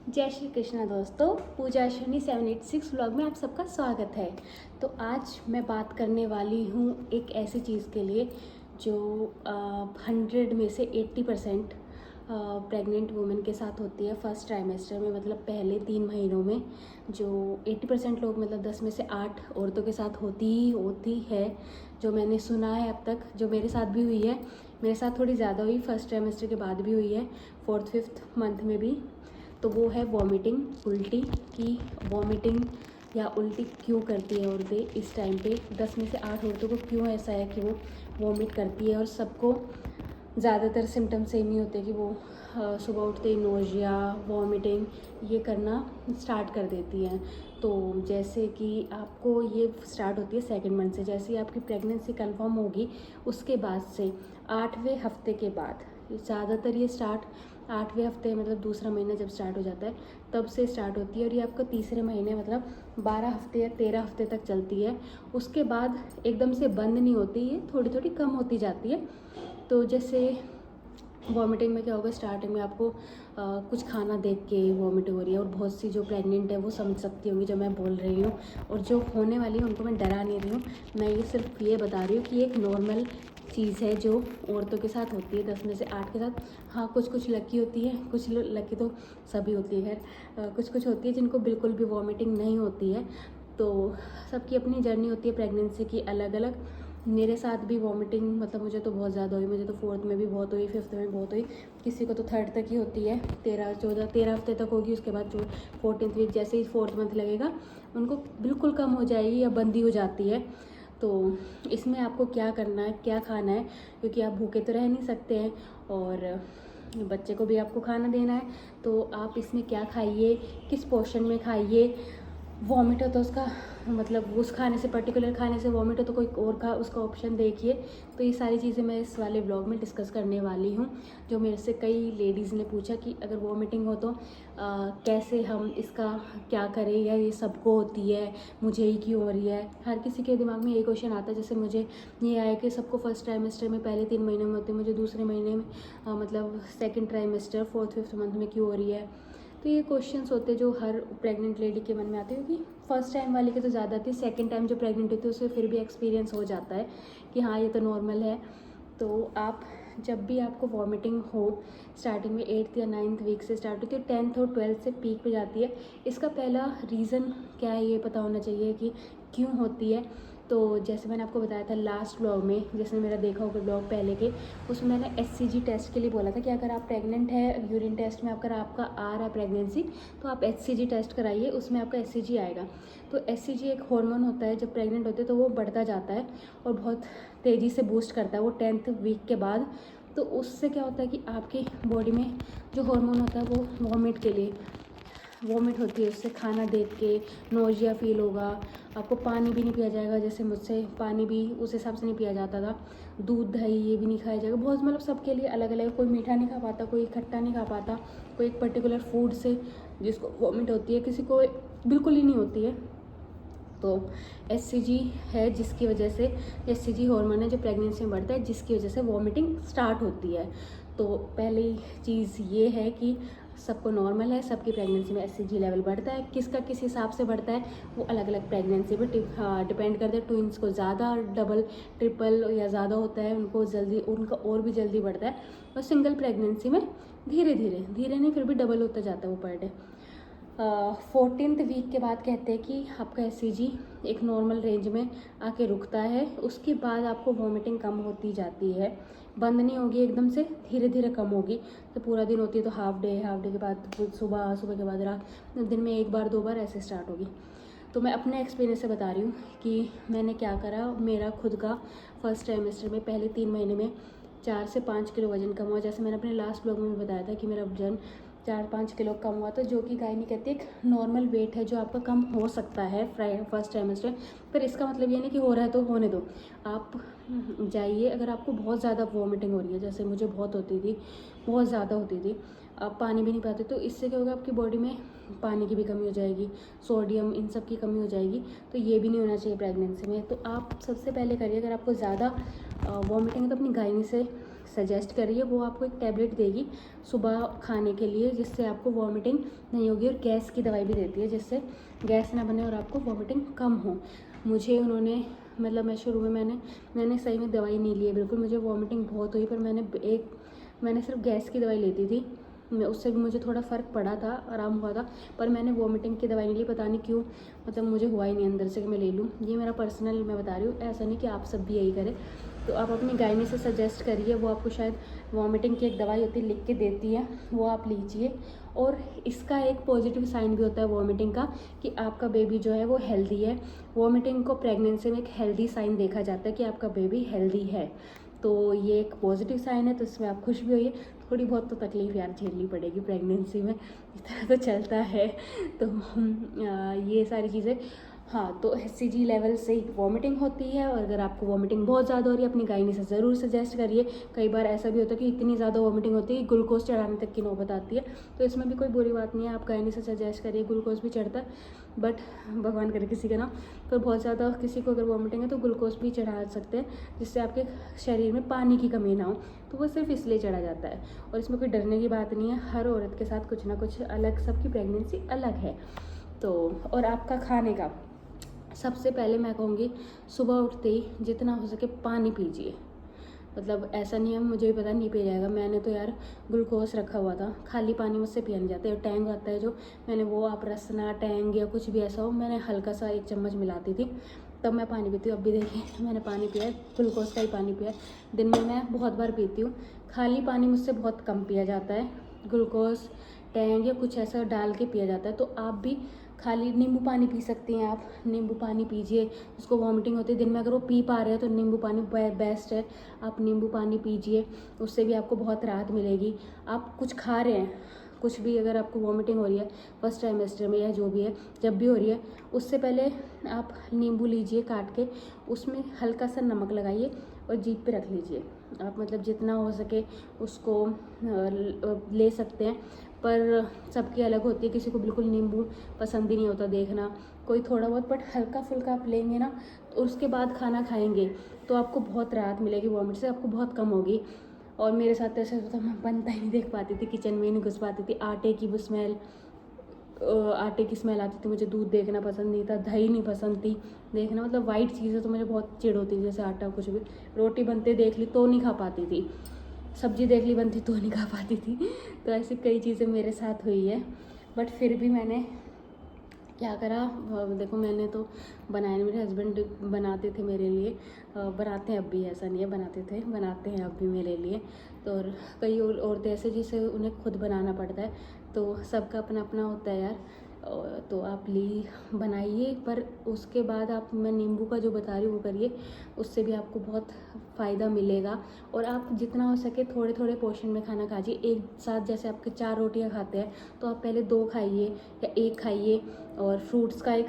जय श्री कृष्णा दोस्तों, पूजा अश्विनी 786 व्लॉग में आप सबका स्वागत है। तो आज मैं बात करने वाली हूँ एक ऐसी चीज़ के लिए जो 100 में से 80% प्रेग्नेंट वुमेन के साथ होती है फर्स्ट ट्राइमेस्टर में, मतलब पहले 3 महीनों में। जो 80% लोग, मतलब 10 में से 8 औरतों के साथ होती है, जो मैंने सुना है अब तक, जो मेरे साथ भी हुई है। मेरे साथ थोड़ी ज़्यादा हुई, फर्स्ट ट्राइमेस्टर के बाद भी हुई है, 4th-5th मंथ में भी। तो वो है वॉमिटिंग, उल्टी। की वॉमिटिंग या उल्टी क्यों करती है औरतें इस टाइम पे? 10 में से 8 औरतों को क्यों ऐसा है कि वो वॉमिट करती है, और सबको ज़्यादातर सिम्टम सेम ही होते हैं कि वो सुबह उठते ही नोजिया, वॉमिटिंग ये करना स्टार्ट कर देती हैं। तो जैसे कि आपको ये स्टार्ट होती है 2nd मंथ से, जैसे ही आपकी प्रेगनेंसी कंफर्म होगी उसके बाद से 8वें हफ्ते के बाद, ज़्यादातर ये स्टार्ट 8वें हफ्ते, मतलब दूसरा महीना जब स्टार्ट हो जाता है तब से स्टार्ट होती है, और ये आपका तीसरे महीने मतलब 12 हफ्ते या 13 हफ्ते तक चलती है। उसके बाद एकदम से बंद नहीं होती, ये थोड़ी थोड़ी कम होती जाती है। तो जैसे वॉमिटिंग में क्या होगा, स्टार्टिंग में आपको कुछ खाना देख के वॉमिट हो रही है, और बहुत सी जो प्रेग्नेंट है वो समझ सकती होंगी जो मैं बोल रही हूँ, और जो होने वाली है उनको मैं डरा नहीं रही हूँ। मैं ये सिर्फ ये बता रही हूँ कि एक नॉर्मल चीज़ है जो औरतों के साथ होती है 10 में से 8 के साथ। हाँ, कुछ लकी होती है, कुछ लकी तो सभी होती है खैर, कुछ होती है जिनको बिल्कुल भी वॉमिटिंग नहीं होती है। तो सबकी अपनी जर्नी होती है प्रेगनेंसी की अलग अलग। मेरे साथ भी वॉमिटिंग, मतलब मुझे तो बहुत ज़्यादा हुई, मुझे तो 4th में भी बहुत हुई, 5th में बहुत हुई, किसी को तो 3rd तक ही होती है, 13 हफ्ते तक होगी। उसके बाद जो 14th वीक, जैसे ही 4th मंथ लगेगा उनको बिल्कुल कम हो जाएगी या बंदी हो जाती है। तो इसमें आपको क्या करना है, क्या खाना है, क्योंकि आप भूखे तो रह नहीं सकते हैं और बच्चे को भी आपको खाना देना है। तो आप इसमें क्या खाइए, किस पोर्शन में खाइए। वॉमिट हो तो उसका मतलब उस खाने से, पर्टिकुलर खाने से वॉमिट हो तो कोई और का उसका ऑप्शन देखिए। तो ये सारी चीज़ें मैं इस वाले व्लॉग में डिस्कस करने वाली हूँ। जो मेरे से कई लेडीज़ ने पूछा कि अगर वॉमिटिंग हो तो कैसे हम इसका क्या करें, या ये सबको होती है, मुझे ही क्यों हो रही है। हर किसी के दिमाग में यही क्वेश्चन आता है। जैसे मुझे ये आया कि सबको फर्स्ट ट्राइमेस्टर में पहले 3 महीने में होती है, मुझे दूसरे महीने में मतलब 2nd ट्राइमेस्टर 4th-5th मंथ में क्यों हो रही है। तो ये क्वेश्चंस होते हैं जो हर प्रेग्नेंट लेडी के मन में आते हैं, क्योंकि फर्स्ट टाइम वाले के तो ज़्यादा आती है, 2nd टाइम जो प्रेग्नेंट होती है उसे फिर भी एक्सपीरियंस हो जाता है कि हाँ ये तो नॉर्मल है। तो आप जब भी आपको वॉमिटिंग हो, स्टार्टिंग में 8th या 9th वीक से स्टार्ट होती है, 10th और 12th से पीक पे जाती है। इसका पहला रीज़न क्या है ये पता होना चाहिए कि क्यों होती है। तो जैसे मैंने आपको बताया था लास्ट ब्लॉग में, जिसने मेरा देखा होगा ब्लॉग पहले के, उसमें मैंने HCG टेस्ट के लिए बोला था कि अगर आप प्रेग्नेंट है, यूरिन टेस्ट में अगर आपका आ रहा है प्रेगनेंसी, तो आप HCG टेस्ट कराइए, उसमें आपका HCG आएगा। तो HCG एक हार्मोन होता है, जब प्रेग्नेंट होते हैं तो वो बढ़ता जाता है और बहुत तेज़ी से बूस्ट करता है वो 10th वीक के बाद। तो उससे क्या होता है कि आपकी बॉडी में जो हार्मोन होता है वो वॉमिट के लिए, वॉमिट होती है उससे, खाना देख के नोजिया फील होगा, आपको पानी भी नहीं पिया जाएगा। जैसे मुझसे पानी भी उस हिसाब से नहीं पिया जाता था, दूध दही ये भी नहीं खाया जाएगा। बहुत मतलब सबके लिए अलग अलग, कोई मीठा नहीं खा पाता, कोई खट्टा नहीं खा पाता, कोई एक पर्टिकुलर फूड से जिसको वॉमिट होती है, किसी को बिल्कुल ही नहीं होती है। तो HCG है जिसकी वजह से, HCG हार्मोन है जो प्रेगनेंसी में बढ़ता है, जिसकी वजह से वॉमिटिंग स्टार्ट होती है। तो पहली चीज़ ये है कि सबको नॉर्मल है, सबकी प्रेगनेंसी में HCG लेवल बढ़ता है। किसका किस हिसाब से बढ़ता है वो अलग अलग प्रेगनेंसी पर डिपेंड करता है। ट्विंस को ज़्यादा, डबल ट्रिपल या ज़्यादा होता है उनको जल्दी, उनका और भी जल्दी बढ़ता है। और सिंगल प्रेगनेंसी में धीरे धीरे नहीं, फिर भी डबल होता जाता है वो पर डे। 14th वीक के बाद कहते हैं कि आपका HCG एक नॉर्मल रेंज में आके रुकता है। उसके बाद आपको वॉमिटिंग कम होती जाती है, बंद नहीं होगी एकदम से, धीरे धीरे कम होगी। तो पूरा दिन होती है तो हाफ डे के बाद सुबह के बाद रात, दिन में 1 बार 2 बार ऐसे स्टार्ट होगी। तो मैं अपने एक्सपीरियंस से बता रही हूँ कि मैंने क्या करा। मेरा खुद का फर्स्ट ट्राइमेस्टर में पहले 3 महीने में 4 से 5 किलो वज़न कम हुआ। जैसे मैंने अपने लास्ट ब्लॉग में भी बताया था कि मेरा वजन 4-5 किलो कम हुआ, तो जो कि गायनी कहती है एक नॉर्मल वेट है जो आपका कम हो सकता है फर्स्ट ट्राइमेस्टर। पर इसका मतलब ये नहीं कि हो रहा है तो होने दो, आप जाइए। अगर आपको बहुत ज़्यादा वॉमिटिंग हो रही है, जैसे मुझे बहुत होती थी, बहुत ज़्यादा होती थी, आप पानी भी नहीं पाते, तो इससे क्या होगा, आपकी बॉडी में पानी की भी कमी हो जाएगी, सोडियम इन सब की कमी हो जाएगी। तो ये भी नहीं होना चाहिए प्रेगनेंसी में। तो आप सबसे पहले करिए, अगर आपको ज़्यादा वॉमिटिंग है तो अपनी गायनी से सजेस्ट कर रही है, वो आपको एक टैबलेट देगी सुबह खाने के लिए, जिससे आपको वॉमिटिंग नहीं होगी, और गैस की दवाई भी देती है जिससे गैस ना बने और आपको वॉमिटिंग कम हो। मुझे उन्होंने मतलब मैं शुरू में मैंने सही में दवाई नहीं ली है बिल्कुल, मुझे वॉमिटिंग बहुत हुई, पर मैंने सिर्फ गैस की दवाई लेती थी, मैं उससे भी मुझे थोड़ा फ़र्क पड़ा था, आराम हुआ था, पर मैंने वॉमिटिंग की दवाई नहीं ली, पता नहीं क्यों, मतलब मुझे हुआ ही नहीं अंदर से कि मैं ले लूँ। ये मेरा पर्सनल मैं बता रही हूँ, ऐसा नहीं कि आप सब भी यही करें। तो आप अपनी गायनी से सजेस्ट करिए, वो आपको शायद वॉमिटिंग की एक दवाई होती है लिख के देती है, वो आप लीजिए। और इसका एक पॉजिटिव साइन भी होता है वॉमिटिंग का, कि आपका बेबी जो है वो हेल्दी है। वॉमिटिंग को प्रेगनेंसी में एक हेल्दी साइन देखा जाता है कि आपका बेबी हेल्दी है, तो ये एक पॉजिटिव साइन है, तो इसमें आप खुश भी होइए। थोड़ी बहुत तो तकलीफ़ यार झेलनी पड़ेगी प्रेगनेंसी में, इतना तो चलता है। तो ये सारी चीज़ें, हाँ, तो HCG लेवल से ही वॉमिटिंग होती है, और अगर आपको वॉमिटिंग बहुत ज़्यादा हो रही है अपनी गायनी से ज़रूर सजेस्ट करिए। कई बार ऐसा भी होता है कि इतनी ज़्यादा वॉमिटिंग होती है कि ग्लूकोज चढ़ाने तक की नौबत आती है, तो इसमें भी कोई बुरी बात नहीं है, आप गायनी से सजेस्ट करिए। ग्लूकोज भी चढ़ता है, बट भगवान करे किसी का ना, पर बहुत ज़्यादा किसी को अगर वॉमिटिंग है तो ग्लूकोज भी चढ़ा सकते हैं, जिससे आपके शरीर में पानी की कमी ना हो, तो वो सिर्फ इसलिए चढ़ा जाता है। और इसमें कोई डरने की बात नहीं है, हर औरत के साथ कुछ ना कुछ अलग, सबकी प्रेगनेंसी अलग है। तो और आपका खाने का, सबसे पहले मैं कहूँगी सुबह उठते ही जितना हो सके पानी पीजिए। मतलब ऐसा नहीं है, मुझे भी पता नहीं पिया जाएगा, मैंने तो यार ग्लूकोज रखा हुआ था, खाली पानी मुझसे पिया नहीं जाता है। टैंग आता है जो, मैंने वो, आप रसना टैंग या कुछ भी ऐसा हो, मैंने हल्का सा 1 चम्मच मिलाती थी, तब मैं पानी पीती हूँ। अब भी देखिए मैंने पानी पिया है, ग्लूकोज का ही पानी पिया है। दिन में मैं बहुत बार पीती हूँ, खाली पानी मुझसे बहुत कम पिया जाता है, ग्लूकोज टैंग या कुछ ऐसा डाल के पिया जाता है। तो आप भी खाली नींबू पानी पी सकती हैं, आप नींबू पानी पीजिए। उसको वॉमिटिंग होती है दिन में, अगर वो पी पा रहे हैं तो नींबू पानी बेस्ट है, आप नींबू पानी पीजिए, उससे भी आपको बहुत राहत मिलेगी। आप कुछ खा रहे हैं, कुछ भी, अगर आपको वॉमिटिंग हो रही है फर्स्ट ट्राइमेस्टर में या जो भी है, जब भी हो रही है, उससे पहले आप नींबू लीजिए काट के, उसमें हल्का सा नमक लगाइए और जीभ पे रख लीजिए। आप मतलब जितना हो सके उसको ले सकते हैं, पर सबकी अलग होती है, किसी को बिल्कुल नींबू पसंद ही नहीं होता देखना, कोई थोड़ा बहुत, बट हल्का फुल्का आप लेंगे ना, तो उसके बाद खाना खाएंगे तो आपको बहुत राहत मिलेगी, वॉमिट से आपको बहुत कम होगी। और मेरे साथ ऐसा होता था, मैं बनता ही नहीं देख पाती थी, किचन में ही नहीं घुस पाती थी, आटे की स्मेल आती थी, मुझे दूध देखना पसंद नहीं था, दही नहीं पसंद थी देखना, मतलब वाइट चीज़ें तो मुझे बहुत चिढ़ होती थी, जैसे आटा कुछ भी, रोटी बनते देख ली तो नहीं खा पाती थी, सब्जी देख ली बनती तो नहीं खा पाती थी। तो ऐसी कई चीज़ें मेरे साथ हुई है, बट फिर भी मैंने क्या करा, देखो मैंने तो बनाया, मेरे हस्बैंड बनाते थे मेरे लिए, बनाते हैं अब भी, ऐसा नहीं है, बनाते हैं अब भी मेरे लिए। तो और कई औरतें ऐसे जिसे उन्हें खुद बनाना पड़ता है, तो सबका अपना अपना होता है यार। तो आप बनाइए, पर उसके बाद आप, मैं नींबू का जो बता रही हूँ वो करिए, उससे भी आपको बहुत फ़ायदा मिलेगा। और आप जितना हो सके थोड़े थोड़े पोर्शन में खाना खाइए, एक साथ जैसे आपके 4 रोटियाँ खाते हैं तो आप पहले 2 खाइए या 1 खाइए, और फ्रूट्स का एक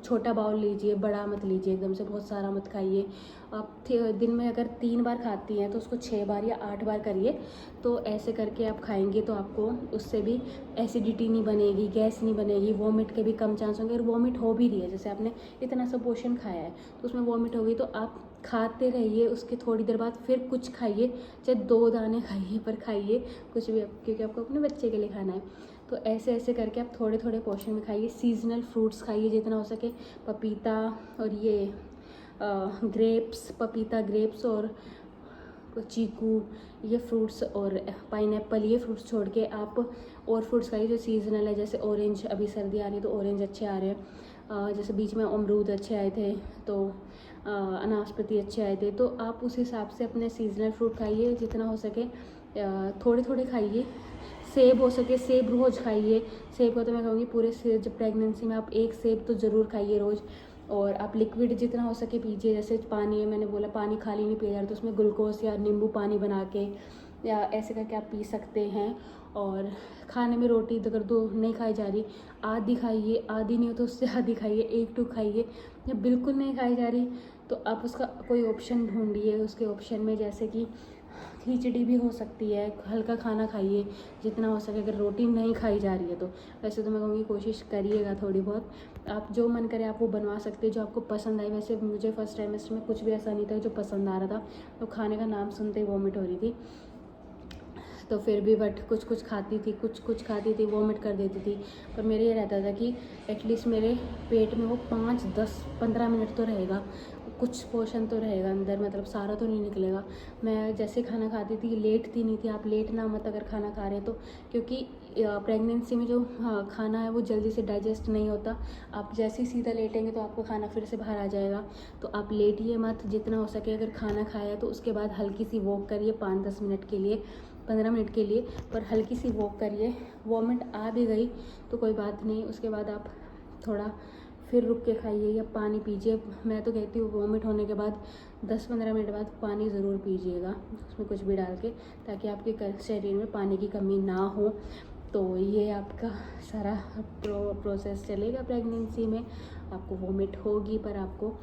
छोटा बाउल लीजिए, बड़ा मत लीजिए, एकदम से बहुत सारा मत खाइए। आप दिन में अगर 3 बार खाती हैं तो उसको 6 बार या 8 बार करिए, तो ऐसे करके आप खाएंगे तो आपको उससे भी एसिडिटी नहीं बनेगी, गैस नहीं बनेगी, वॉमिट के भी कम चांस होंगे। अगर वॉमिट हो भी रही है, जैसे आपने इतना सा पोर्शन खाया है तो उसमें वॉमिट हो गई, तो आप खाते रहिए, उसके थोड़ी देर बाद फिर कुछ खाइए, चाहे 2 दाने खाइए, पर खाइए कुछ भी, क्योंकि आपको अपने बच्चे के लिए खाना है। तो ऐसे ऐसे करके आप थोड़े थोड़े पोर्शन में खाइए। सीजनल फ्रूट्स खाइए जितना हो सके, पपीता और ये ग्रेप्स, पपीता, ग्रेप्स और चीकू, ये फ्रूट्स, और पाइनएप्पल, ये फ्रूट्स छोड़ के आप और फ्रूट्स खाइए जो सीजनल है। जैसे ऑरेंज, अभी सर्दी आ रही है तो ऑरेंज अच्छे आ रहे हैं, जैसे बीच में अमरूद अच्छे आए थे, तो अनाशपाती अच्छे आए थे, तो आप उस हिसाब से अपने सीजनल फ्रूट खाइए जितना हो सके, थोड़े थोड़े खाइए। सेब हो सके सेब रोज़ खाइए, सेब का तो मैं कहूँगी पूरे जब प्रेगनेंसी में आप 1 सेब तो ज़रूर खाइए रोज़। और आप लिक्विड जितना हो सके पीजिए, जैसे पानी है, मैंने बोला पानी खाली नहीं पिया जा रहा, तो उसमें ग्लूकोज या नींबू पानी बना के या ऐसे करके आप पी सकते हैं। और खाने में रोटी अगर 2 नहीं खाई जा रही, आधी खाइए, आधी नहीं हो तो उससे आधी खाइए, 1-2 खाइए। या बिल्कुल नहीं खाई जा रही तो आप उसका कोई ऑप्शन ढूंढिए, उसके ऑप्शन में जैसे कि खिचड़ी भी हो सकती है, हल्का खाना खाइए जितना हो सके। अगर रोटी नहीं खाई जा रही है तो वैसे तो मैं कहूँगी कोशिश करिएगा थोड़ी बहुत, आप जो मन करे आप वो बनवा सकते हैं जो आपको पसंद आए। वैसे मुझे फर्स्ट ट्राइमेस्टर में कुछ भी ऐसा नहीं था जो पसंद आ रहा था, तो खाने का नाम सुनते ही वॉमिट हो रही थी, तो फिर भी बट कुछ कुछ खाती थी, वॉमिट कर देती थी। पर मेरे ये रहता था कि एटलीस्ट मेरे पेट में वो 5, 10, 15 मिनट तो रहेगा, कुछ पोर्शन तो रहेगा अंदर, मतलब सारा तो नहीं निकलेगा। मैं जैसे खाना खाती थी लेटती नहीं थी। आप लेटना मत अगर खाना खा रहे हैं तो, क्योंकि प्रेगनेंसी में जो खाना है वो जल्दी से डाइजेस्ट नहीं होता। आप जैसे ही सीधा लेटेंगे तो आपको खाना फिर से बाहर आ जाएगा। तो आप लेटिए मत, जितना हो सके अगर खाना खाया तो उसके बाद हल्की सी वॉक करिए 5-10 मिनट के लिए, 15 मिनट के लिए, पर हल्की सी वॉक करिए। वॉमिट आ भी गई तो कोई बात नहीं, उसके बाद आप थोड़ा फिर रुक के खाइए या पानी पीजिए। मैं तो कहती हूँ वॉमिट होने के बाद 10-15 मिनट बाद पानी ज़रूर पीजिएगा, उसमें कुछ भी डाल के, ताकि आपके शरीर में पानी की कमी ना हो। तो ये आपका सारा प्रोसेस चलेगा प्रेगनेंसी में। आपको वॉमिट होगी पर आपको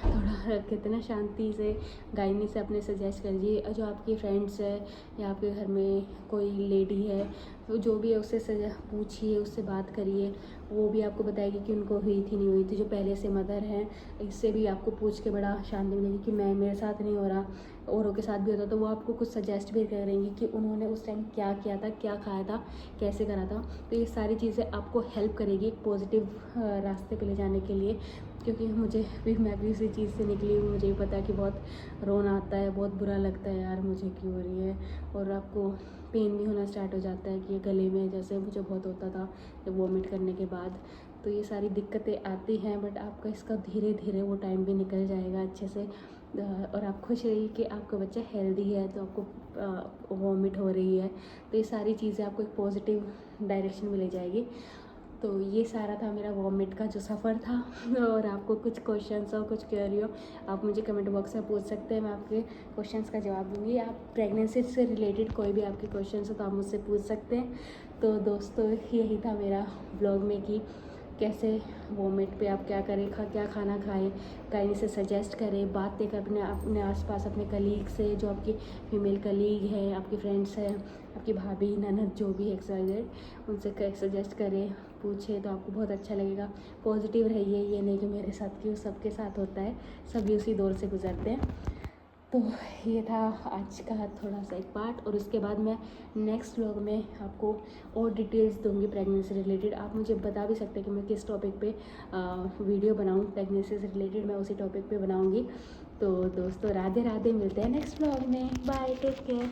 थोड़ा कितना शांति से गायनी से अपने सजेस्ट करिए। जो आपकी फ्रेंड्स है या आपके घर में कोई लेडी है, तो जो भी है उससे पूछिए, उससे बात करिए, वो भी आपको बताएगी कि उनको हुई थी नहीं हुई थी। जो पहले से मदर हैं, इससे भी आपको पूछ के बड़ा शांति मिलेगी कि मेरे साथ नहीं हो रहा, औरों के साथ भी होता, तो वो आपको कुछ सजेस्ट भी करेंगी कि उन्होंने उस टाइम क्या किया था, क्या खाया था, कैसे करा था। तो ये सारी चीज़ें आपको हेल्प करेगी एक पॉजिटिव रास्ते पे ले जाने के लिए। क्योंकि मैं भी उसी चीज़ से निकली हूँ, मुझे भी पता है कि बहुत रोना आता है, बहुत बुरा लगता है यार मुझे क्यों हो रही है, और आपको पेन भी होना स्टार्ट हो जाता है कि गले में, जैसे मुझे बहुत होता था जब वॉमिट करने के बाद। तो ये सारी दिक्कतें आती हैं, बट आपका इसका धीरे धीरे वो टाइम भी निकल जाएगा अच्छे से। और आप खुश रहिए कि आपका बच्चा हेल्दी है, तो आपको वॉमिट हो रही है, तो ये सारी चीज़ें आपको एक पॉजिटिव डायरेक्शन में ले जाएगी। तो ये सारा था मेरा वॉमिट का जो सफ़र था। और आपको कुछ क्वेश्चंस हो, कुछ क्वेरी हो, आप मुझे कमेंट बॉक्स में पूछ सकते हैं, मैं आपके क्वेश्चंस का जवाब दूँगी। आप प्रेगनेंसी से रिलेटेड कोई भी आपके क्वेश्चंस हो तो आप मुझसे पूछ सकते हैं। तो दोस्तों यही था मेरा ब्लॉग में कि कैसे वॉमिट पे आप क्या करें, क्या खाना खाएं, गायनी से सजेस्ट करें, बातें करें अपने आसपास अपने कलीग से, जो आपकी फीमेल कलीग है, आपकी फ्रेंड्स हैं, आपकी भाभी, ननद, जो भी एक्सवाइजेड, उनसे सजेस्ट करें, पूछे, तो आपको बहुत अच्छा लगेगा। पॉजिटिव रहिए, ये नहीं कि मेरे साथ क्यों, सबके साथ होता है, सभी उसी दौर से गुजरते हैं। तो ये था आज का थोड़ा सा एक पार्ट, और उसके बाद मैं नेक्स्ट व्लॉग में आपको और डिटेल्स दूंगी प्रेगनेंसी रिलेटेड। आप मुझे बता भी सकते हैं कि मैं किस टॉपिक पे वीडियो बनाऊं प्रेगनेंसी से रिलेटेड, मैं उसी टॉपिक पे बनाऊंगी। तो दोस्तों राधे राधे, मिलते हैं नेक्स्ट व्लॉग में, बाय, टेक केयर।